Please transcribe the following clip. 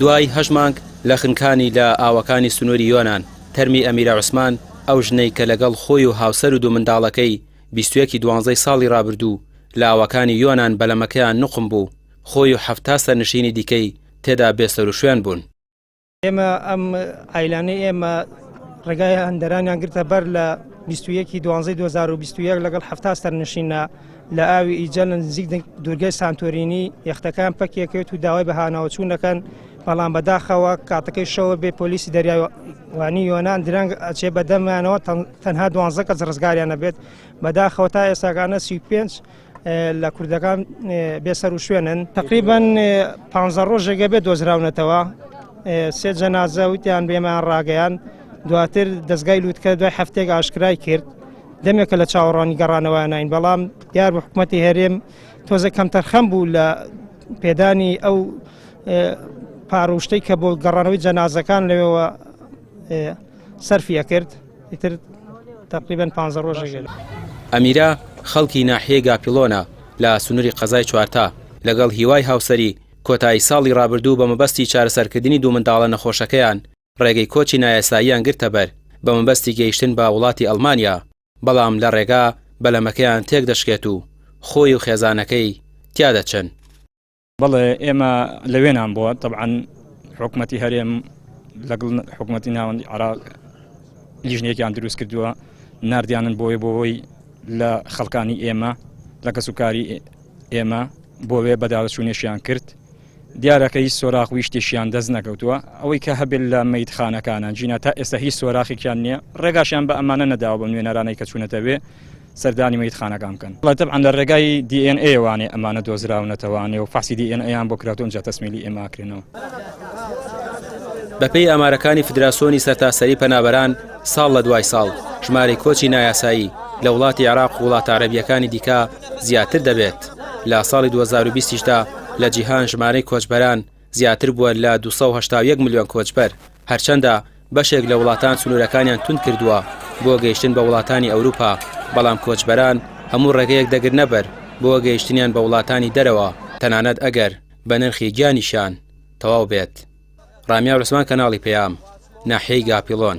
دوای 8 مانگ لە خنکانی لە ئاوەکانی سنووری یۆنان تەرمی ئەمیرە عوسمان ئەو ژنەی کە لەگەڵ خۆی و هاوسەر و دوو منداڵەکەی 21 دوانزەی ساڵی ڕابردوو لە ئاوەکانی یۆنان بەلەمەکەیان نوقم بوو خۆی و 7 سەرنشینی دیکەی تێدا بێسەر و شوێن بوون. ئێمە ئەم ئایلانەی ئێمە ڕێگای هەندەرانیان گرتە بەر لە 21 دوانزەی 2021 لەگەڵ 7 سەرنشینە لە ئاوی ئیجە لە نزیک دوورگەی سانتۆرینی یەختەکان پەکێکەوێت و داوای بەهاناوچوونەکەن بەڵام بەداخەوە کاتەکەی شەوە بێ پۆلیسی دەریاوانی یۆنان درەنگ ئەچێ بەدەمانەوە تەنها 12 کەس ڕزگاریانە بێت بەداخەوە تا ئێستاگانە 35 لە کوردەکان بێسەر و شوێنن تقریباً 15 ڕۆژێگە بێت دۆزراونەتەوە 3 جەنازە وتیان بێمان ڕاگەیان دواتر دەستگای لووتکە دوای هەفتێک ئاشکرای کرد دەمێکە لە چاوەڕوانی گەڕانەوە ناین بەڵام دیار بە حکوومەتی هەرێم تۆزە کەم تەرخەم بوو لە پێدانی ئەو پاڕوشتەی کە بۆ گەڕانەوەی جەنازەکان لەوێەوە سەرفیە کرد ئیتر تقریباً 15 ڕۆژێک. ئەمیرە خەڵکی ناحیەی گاپیلۆنە لە سنووری قەزای چوارتا لەگەڵ هیوای هاوسەری کۆتایی ساڵی ڕابردوو بە مەبەستی چارەسەرکردنی دوو منداڵە نەخۆشەکەیان ڕێگەی کۆچی نایاساییان گرتە بەر بە مەبەستی گەیشتن بە وڵاتی ئەڵمانیا بەڵام لە ڕێگا بەلەمەکەیان تێک دەشکێت و خۆی و خێزانەکەی تیا دەچن. بەڵێ ئێمە لەوێنان بووە طبعاً حکوومەتی هەرێم لەگەڵ حکوومەتی ناوەندی عێراق لیژنێکیان دروست کردووە ناردیانن بۆی لە خەڵکانی ئێمە لە کەسوکاری ئێمە بۆوێ بەداڵچوونێشیان کرد دیارەکە هیچ سۆراخ شتێکیان دەست نەکەوتووە ئەوەی کە هەبێت لە مەیتخانەکانان ژینە تا ئێستا هیچ سۆراخێکیان نییە ڕێگاشیان بە ئەمانە نەداوە بە نوێنەرانەی کە چوونەتەوێ سەردانی مەیتخانەکان بکەن طبعاً لە ڕێگای DNA وانێ ئەمانە دۆزراونەتەوانێ و فاسی DNA بۆ کراوتۆن جا تەسمیلی ئێماکرێنەوە. بەپێی ئامارەکانی فدراسیۆنی سەرتاسەری پەنابەران ساڵ لە دوای ساڵ ژمارەی کۆچی نایاسایی لە وڵاتی عێراق و وڵاتە عەرەبیەکانی دیکە زیاتر دەبێت. لە ساڵی 2020دا لە جیهان ژمارەی کۆچبەران زیاتر بووە لە 281 ملیۆن کۆچبەر هەرچەندە بەشێک لە وڵاتان سنوورەکانیان تون کردووە بۆ گەیشتن بە وڵاتانی ئەوروپا بەڵام کۆچبەران هەموو ڕێگەیەک دەگرنە بەر بۆ گەیشتنیان بە وڵاتانی دەرەوە تەنانەت ئەگەر بە نرخی گیانیشان تەواو بێت. ڕامیا عوسمان کەناڵی پەیام ناحیەی گاپیلۆن.